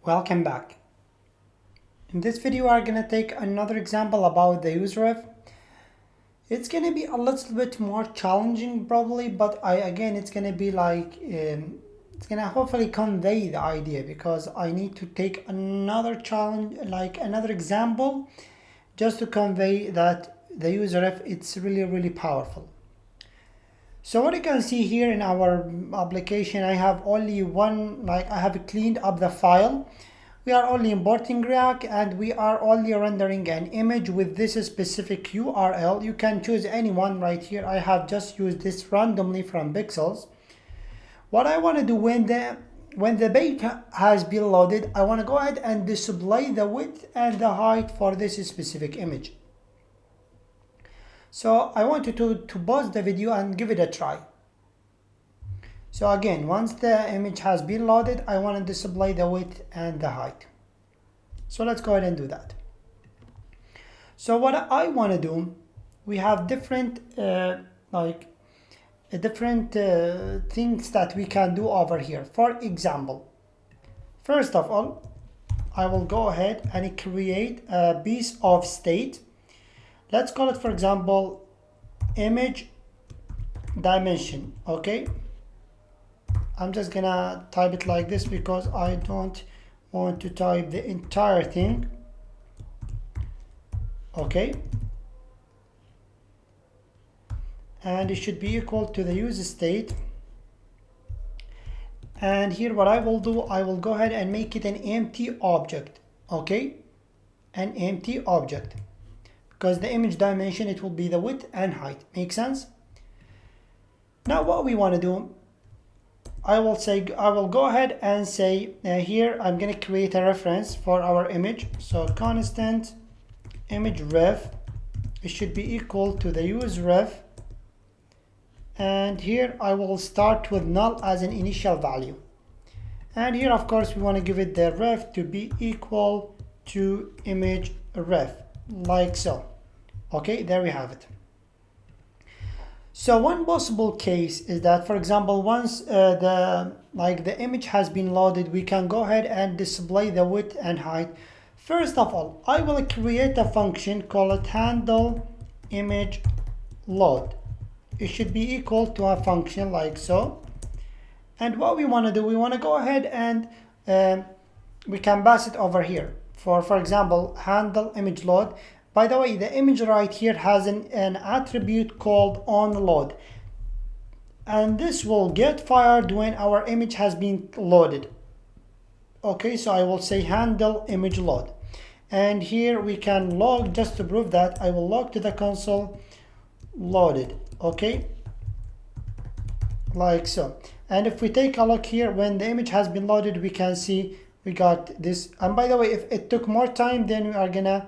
Welcome back. In this video, we're going to take another example about the useRef. It's going to be a little bit more challenging probably, but it's going to be like, it's going to hopefully convey the idea because I need to take another challenge, like another example, just to convey that the useRef, it's really powerful. So what you can see here in our application, I have only one, I have cleaned up the file. We are only importing React and we are only rendering an image with this specific URL. You can choose any one right here. I have just used this randomly from Pixels. What I want to do when the page has been loaded, I want to go ahead and display the width and the height for this specific image. So I want you to pause the video and give it a try. So again, once the image has been loaded, I want to display the width and the height. So let's go ahead and do that. So what I want to do, we have different things that we can do over here. For example, first of all, I will go ahead and create a piece of state. Let's call it, for example, image dimension. Okay, I'm just gonna type it like this because I don't want to type the entire thing. Okay, and it should be equal to the use state. And here what I will do, I will go ahead and make it an empty object. Okay, an empty object, because the image dimension, it will be the width and height. Make sense? Now what we want to do, I will go ahead and say here I'm going to create a reference for our image. So constant image ref, it should be equal to the use ref, and here I will start with null as an initial value, and here of course we want to give it the ref to be equal to image ref, like so. Okay, there we have it. So one possible case is that, for example, once the image has been loaded, we can go ahead and display the width and height. First of all, I will create a function called handle image load. It should be equal to a function like so. And what we want to do, we want to go ahead and we can pass it over here. For example, handle image load. By the way, the image right here has an attribute called onLoad, and this will get fired when our image has been loaded. Okay, so I will say handle image load, and here we can log, just to prove that, I will log to the console loaded. Okay, like so. And if we take a look here, when the image has been loaded, we can see we got this. And by the way, if it took more time, then we are gonna,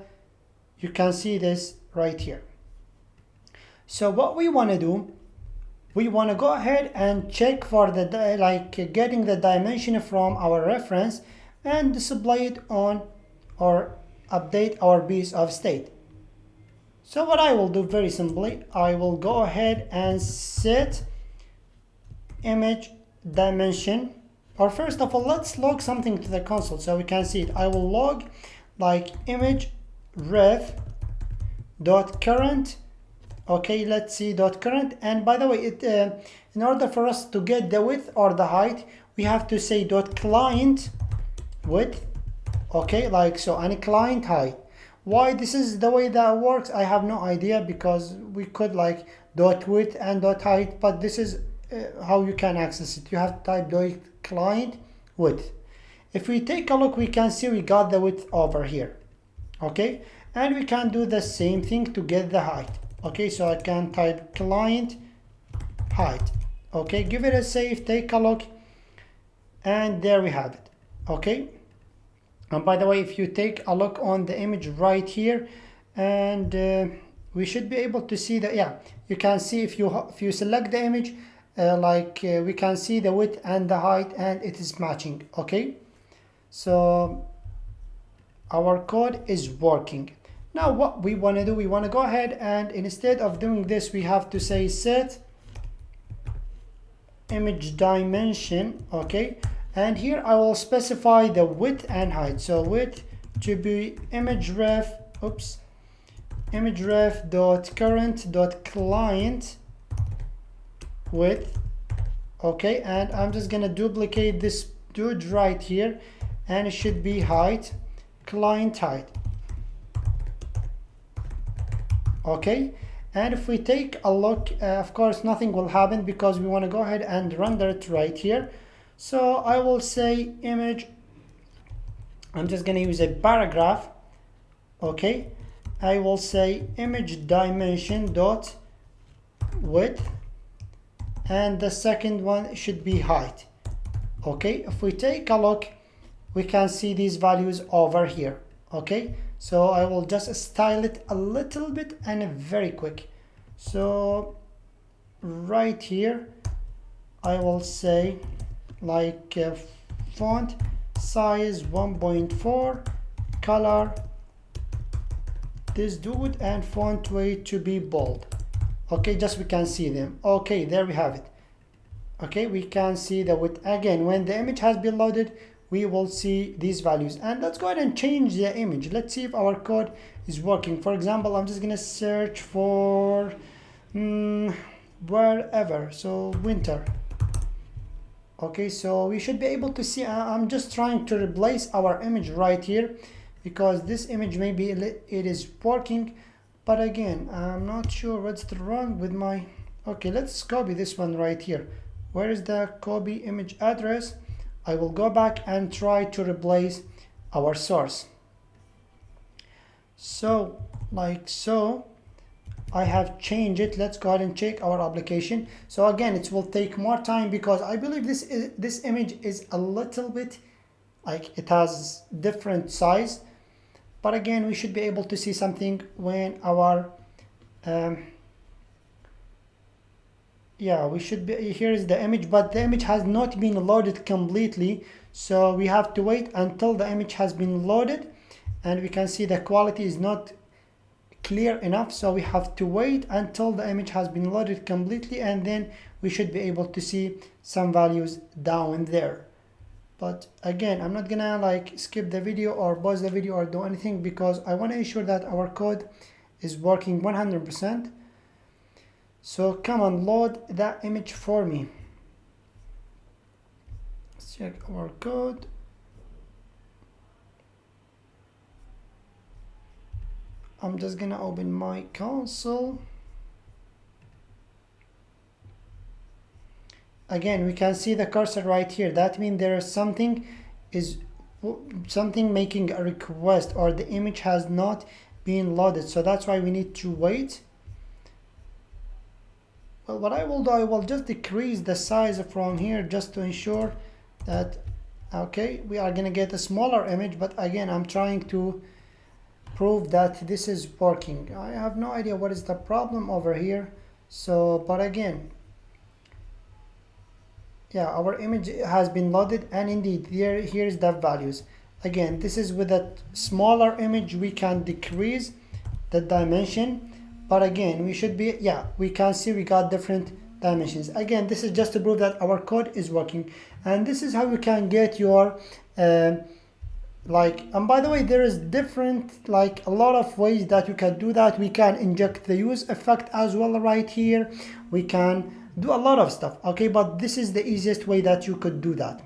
you can see this right here. So what we want to do, we want to go ahead and check for the getting the dimension from our reference and display it on or update our piece of state. So what I will do, very simply, I will go ahead and set image dimension, or first of all, let's log something to the console so we can see it. I will log like image ref dot current. Okay, let's see dot current. And by the way, in order for us to get the width or the height, we have to say dot client width. Okay, like so, and client height. Why this is the way that works, I have no idea, because we could like dot width and dot height, but this is how you can access it. You have to type dot client width. If we take a look, we can see we got the width over here. Okay, and we can do the same thing to get the height. Okay, so I can type client height. Okay, give it a save, take a look, and there we have it. Okay, and by the way, if you take a look on the image right here, and we should be able to see that, yeah, you can see if you select the image, we can see the width and the height, and it is matching. Okay, so our code is working. Now what we want to do, we want to go ahead and instead of doing this, we have to say set image dimension. Okay, And here I will specify the width and height. So width to be image ref dot current dot client width. Okay, and I'm just gonna duplicate this dude right here, and it should be height, client height. Okay, and if we take a look, of course nothing will happen because we want to go ahead and render it right here. So I will say image, I'm just going to use a paragraph. Okay, I will say image dimension dot width, and the second one should be height. Okay, if we take a look, we can see these values over here. Okay, so I will just style it a little bit and very quick. So right here I will say like font size 1.4, color this dude, and font weight to be bold. Okay, just we can see them. Okay, there we have it. Okay, we can see the width. Again, when the image has been loaded, we will see these values. And let's go ahead and change the image. Let's see if our code is working. For example, I'm just gonna search for wherever, so winter. Okay, so we should be able to see. I'm just trying to replace our image right here because this image maybe it is working, but again I'm not sure what's wrong with my. Okay, let's copy this one right here. Where is the copy image address? I will go back and try to replace our source. So like so, I have changed it. Let's go ahead and check our application. So again, it will take more time because I believe this image is a little bit like it has different size, but again we should be able to see something when our yeah, we should be, here is the image, but the image has not been loaded completely, so we have to wait until the image has been loaded, and we can see the quality is not clear enough, so we have to wait until the image has been loaded completely, and then we should be able to see some values down there. But again, I'm not gonna like skip the video or pause the video or do anything because I want to ensure that our code is working 100%. So come on, load that image for me. Let's check our code. I'm just gonna open my console. Again, we can see the cursor right here. That means there is something making a request, or the image has not been loaded. So that's why we need to wait. Well, what I will do, I will just decrease the size from here just to ensure that, okay, we are gonna get a smaller image, but again, I'm trying to prove that this is working. I have no idea what is the problem over here. So, but again, yeah, our image has been loaded, and indeed, here's the values. Again, this is with a smaller image, we can decrease the dimension. But again, we should be, yeah, we can see we got different dimensions. Again, this is just to prove that our code is working. And this is how you can get your, and by the way, there is different, like a lot of ways that you can do that. We can inject the use effect as well right here. We can do a lot of stuff, okay? But this is the easiest way that you could do that.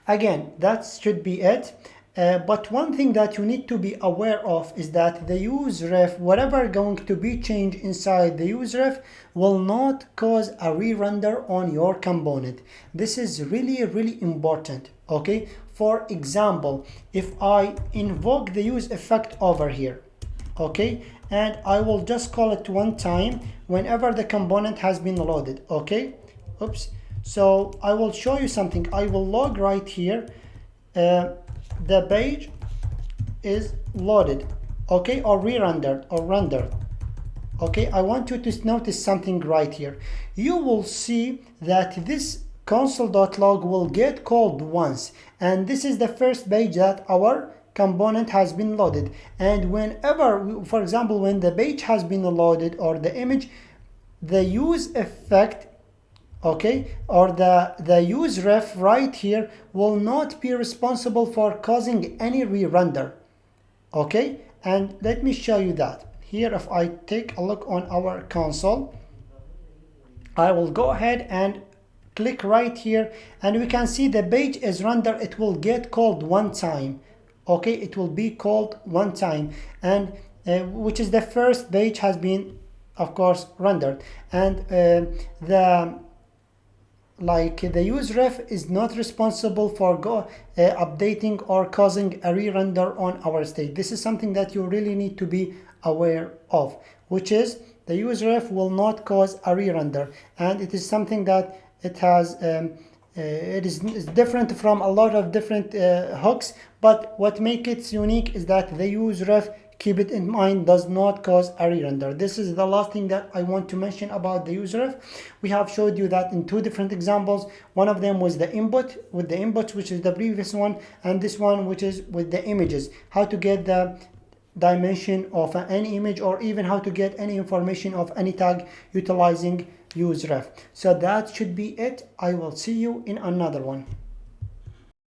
Again, that should be it. But one thing that you need to be aware of is that the use ref, whatever going to be changed inside the use ref, will not cause a re-render on your component. This is really, really important, okay? For example, if I invoke the use effect over here, okay, and I will just call it one time whenever the component has been loaded, okay? Oops. So I will show you something. I will log right here. The page is loaded, okay, or re-rendered or rendered. Okay, I want you to notice something right here. You will see that this console.log will get called once, and this is the first page that our component has been loaded. And whenever, for example, when the page has been loaded or the image, the use effect okay, or the use ref right here will not be responsible for causing any re-render, okay. And let me show you that here. If I take a look on our console, I will go ahead and click right here, and we can see the page is rendered. It will get called one time, okay, it will be called one time, and which is the first page has been, of course, rendered. And the use ref is not responsible for updating or causing a re-render on our state. This is something that you really need to be aware of, which is the use ref will not cause a re-render, and it is something that it has it is different from a lot of different hooks, but what makes it unique is that the use ref, keep it in mind, does not cause a re-render. This is the last thing that I want to mention about the use ref. We have showed you that in two different examples. One of them was the input, with the inputs, which is the previous one, and this one, which is with the images, how to get the dimension of any image, or even how to get any information of any tag utilizing use ref. So that should be it. I will see you in another one.